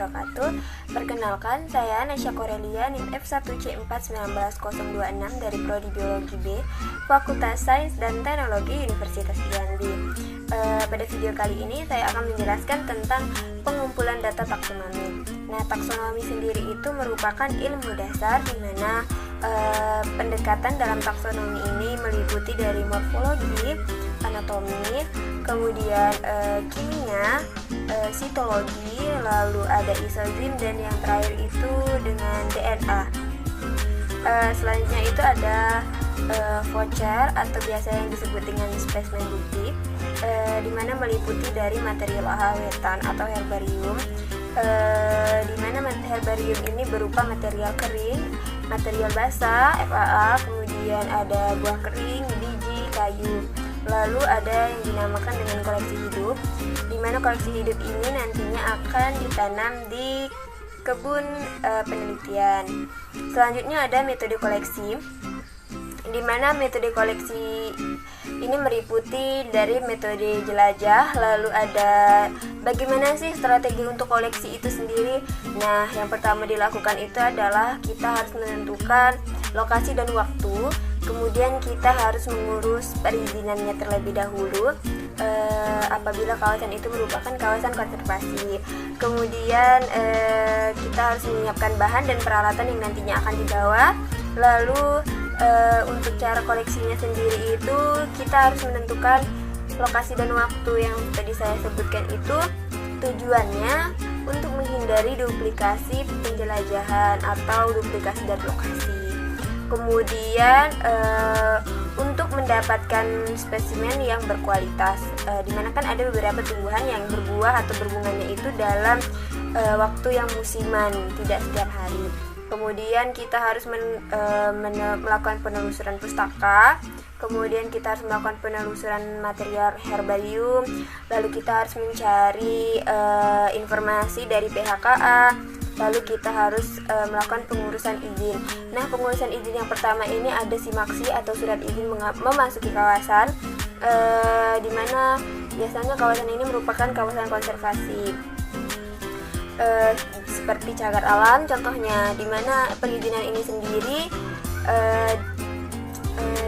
wabarakatuh. Perkenalkan, saya Nasya Korelia, NIM F1C41926 dari Prodi Biologi B, Fakultas Sains dan Teknologi Universitas Jambi. Pada video kali ini saya akan menjelaskan tentang pengumpulan data taksonomi. Nah, taksonomi sendiri itu merupakan ilmu dasar di mana pendekatan dalam taksonomi ini meliputi dari morfologi, anatomi, kemudian kimia, sitologi, lalu ada isozim, dan yang terakhir itu dengan DNA. Selanjutnya itu ada voucher atau biasa yang disebut dengan spesimen bukti, di mana meliputi dari material hawetan atau herbarium, di mana herbarium ini berupa material kering, material basah (FAA), kemudian ada buah kering, biji, kayu. Lalu ada yang dinamakan dengan koleksi hidup, di mana koleksi hidup ini nantinya akan ditanam di kebun penelitian. Selanjutnya ada metode koleksi, di mana metode koleksi ini meliputi dari metode jelajah. Lalu ada bagaimana sih strategi untuk koleksi itu sendiri. Nah, yang pertama dilakukan itu adalah kita harus menentukan lokasi dan waktu. Kemudian kita harus mengurus perizinannya terlebih dahulu apabila kawasan itu merupakan kawasan konservasi. Kemudian kita harus menyiapkan bahan dan peralatan yang nantinya akan dibawa. Lalu untuk cara koleksinya sendiri itu kita harus menentukan lokasi dan waktu yang tadi saya sebutkan itu. Tujuannya untuk menghindari duplikasi penjelajahan atau duplikasi dari lokasi. Kemudian untuk mendapatkan spesimen yang berkualitas, dimana kan ada beberapa tumbuhan yang berbuah atau berbunganya itu dalam waktu yang musiman, tidak setiap hari. Kemudian kita harus melakukan penelusuran pustaka. Kemudian kita harus melakukan penelusuran material herbarium. Lalu kita harus mencari informasi dari PHKA. Lalu kita harus melakukan pengurusan izin. Nah, pengurusan izin yang pertama ini ada simaksi atau surat izin memasuki kawasan, di mana biasanya kawasan ini merupakan kawasan konservasi, seperti cagar alam contohnya, di mana perizinan ini sendiri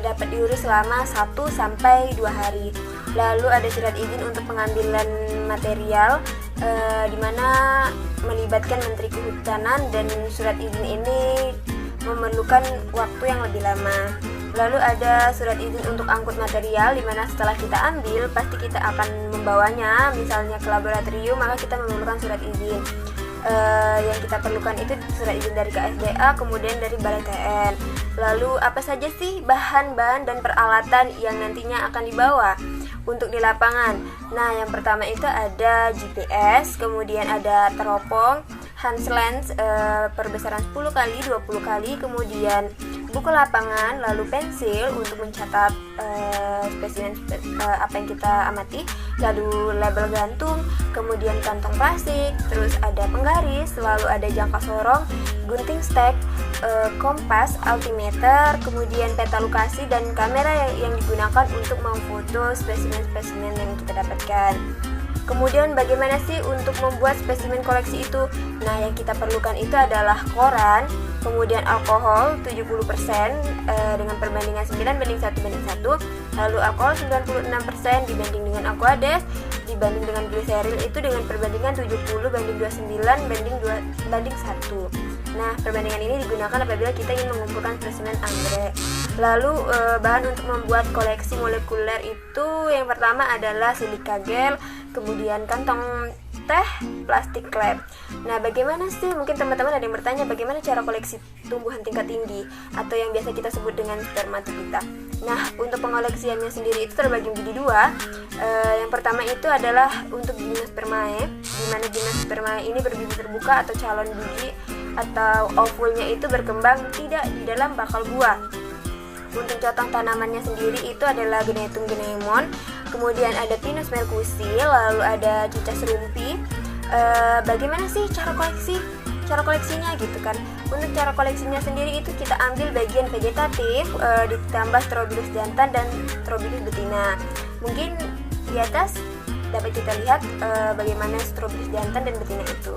dapat diurus selama 1-2 hari. Lalu ada surat izin untuk pengambilan material, di mana melibatkan Menteri Kehutanan, dan surat izin ini memerlukan waktu yang lebih lama. Lalu ada surat izin untuk angkut material, di mana setelah kita ambil pasti kita akan membawanya misalnya ke laboratorium, maka kita memerlukan surat izin. Yang kita perlukan itu surat izin dari KSDA, kemudian dari Balai TN. Lalu apa saja sih bahan-bahan dan peralatan yang nantinya akan dibawa untuk di lapangan? Nah, yang pertama itu ada GPS, kemudian ada teropong, Hans lens perbesaran 10 x 20 kali, kemudian buku lapangan, lalu pensil untuk mencatat spesimen apa yang kita amati, lalu label gantung, kemudian kantong plastik, terus ada penggaris, lalu ada jangka sorong, gunting stek, kompas, altimeter, kemudian peta lokasi, dan kamera yang digunakan untuk memfoto spesimen-spesimen yang kita dapatkan. Kemudian bagaimana sih untuk membuat spesimen koleksi itu? Nah, yang kita perlukan itu adalah koran, kemudian alkohol 70% dengan perbandingan 9:1:1, lalu alkohol 96% dibanding dengan aquades, dibanding dengan gliseril itu dengan perbandingan 70:29:1. Nah, perbandingan ini digunakan apabila kita ingin mengumpulkan spesimen anggrek. Lalu bahan untuk membuat koleksi molekuler itu yang pertama adalah silika gel, kemudian kantong teh, plastik lab. Nah, bagaimana sih, mungkin teman-teman ada yang bertanya bagaimana cara koleksi tumbuhan tingkat tinggi atau yang biasa kita sebut dengan spermatophyta. Nah, untuk pengoleksiannya sendiri itu terbagi menjadi dua. Yang pertama itu adalah untuk gimnospermae, di mana gimnospermae ini berbiji terbuka atau calon biji atau ovulnya itu berkembang tidak di dalam bakal buah. Untuk contoh tanamannya sendiri itu adalah Genetum genemon, kemudian ada Pinus mercusi, lalu ada cicak serumpi. Bagaimana sih cara koleksinya gitu kan? Untuk cara koleksinya sendiri itu kita ambil bagian vegetatif, ditambah Strobilus jantan dan Strobilus betina. Mungkin di atas dapat kita lihat bagaimana Strobilus jantan dan betina itu.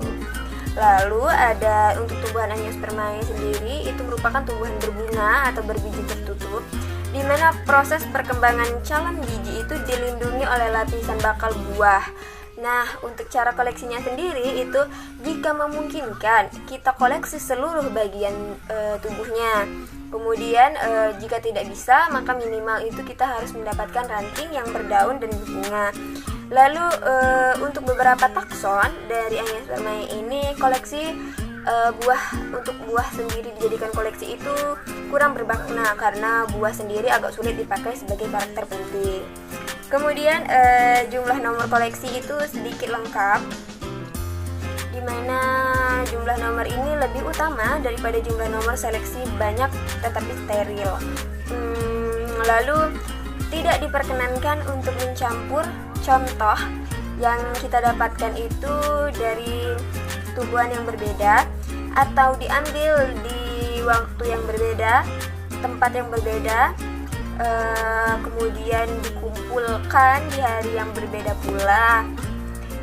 Lalu ada untuk tumbuhan Angiospermae sendiri, itu merupakan tumbuhan berbunga atau berbiji tertutup, di mana proses perkembangan calon biji itu dilindungi oleh lapisan bakal buah. Nah, untuk cara koleksinya sendiri itu jika memungkinkan kita koleksi seluruh bagian tubuhnya. Kemudian jika tidak bisa, maka minimal itu kita harus mendapatkan ranting yang berdaun dan berbunga. Lalu untuk beberapa takson dari Angiospermae ini, koleksi untuk buah sendiri dijadikan koleksi itu kurang bermakna karena buah sendiri agak sulit dipakai sebagai karakter penting. Kemudian jumlah nomor koleksi itu sedikit lengkap, di mana jumlah nomor ini lebih utama daripada jumlah nomor seleksi banyak tetapi steril. Lalu tidak diperkenankan untuk mencampur. Contoh yang kita dapatkan itu dari tumbuhan yang berbeda atau diambil di waktu yang berbeda, tempat yang berbeda, kemudian dikumpulkan di hari yang berbeda pula,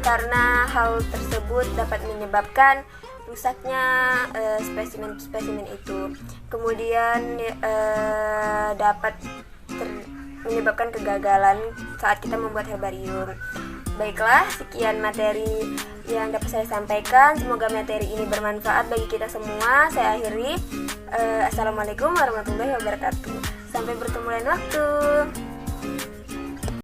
karena hal tersebut dapat menyebabkan rusaknya spesimen-spesimen itu, kemudian dapat menyebabkan kegagalan saat kita membuat herbarium. Baiklah, sekian materi yang dapat saya sampaikan. Semoga materi ini bermanfaat bagi kita semua. Saya akhiri. Assalamualaikum warahmatullahi wabarakatuh. Sampai bertemu lain waktu.